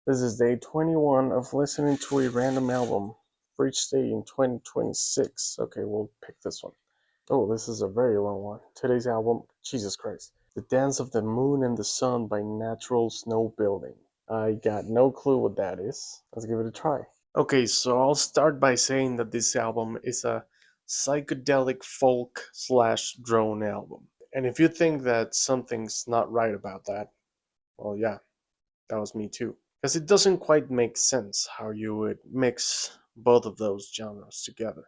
This is day 21 of listening to a random album for each day in 2026. Okay, we'll pick this one. Oh, this is a very long one. Today's album, Jesus Christ. The Dance of the Moon and the Sun by Natural Snow Building. I got no clue what that is. Let's give it a try. Okay, so I'll start by saying that this album is a psychedelic folk slash drone album. And if you think that something's not right about that, well, yeah, that was me too. Because it doesn't quite make sense how you would mix both of those genres together.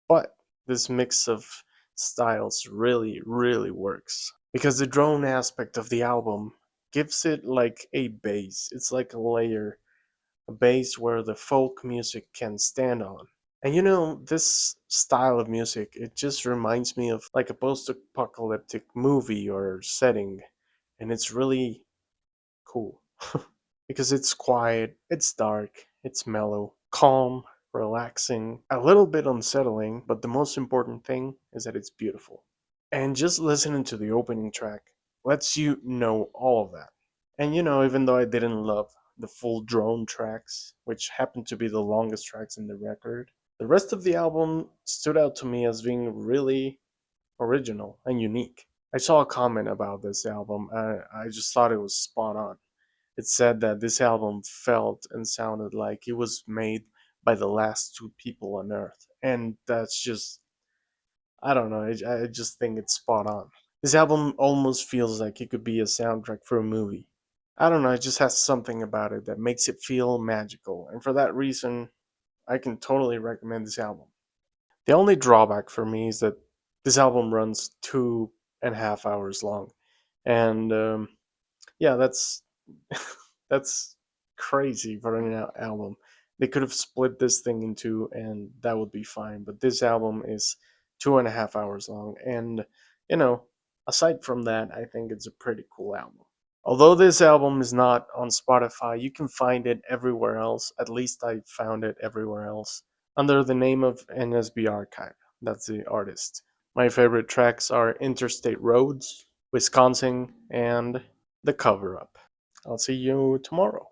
But this mix of styles really, really works. Because the drone aspect of the album gives it like a base. It's like a layer, a base where the folk music can stand on. And this style of music, it just reminds me of like a post apocalyptic movie or setting. And it's really cool. Because it's quiet, it's dark, it's mellow, calm, relaxing, a little bit unsettling, but the most important thing is that it's beautiful. And just listening to the opening track lets you know all of that. And even though I didn't love the full drone tracks, which happened to be the longest tracks in the record, the rest of the album stood out to me as being really original and unique. I saw a comment about this album, and I just thought it was spot on. It said that this album felt and sounded like it was made by the last two people on Earth. And that's just, I don't know, I just think it's spot on. This album almost feels like it could be a soundtrack for a movie. I don't know, it just has something about it that makes it feel magical. And for that reason, I can totally recommend this album. The only drawback for me is that this album runs 2.5 hours long. And yeah, that's crazy for an album. They could have split this thing in two, and that would be fine. But this album is 2.5 hours long, and you know, aside from that, I think it's a pretty cool album. Although this album is not on Spotify, you can find it everywhere else. At least I found it everywhere else under the name of NSB Archive. That's the artist. My favorite tracks are Interstate Roads, Wisconsin, and The Cover Up. I'll see you tomorrow.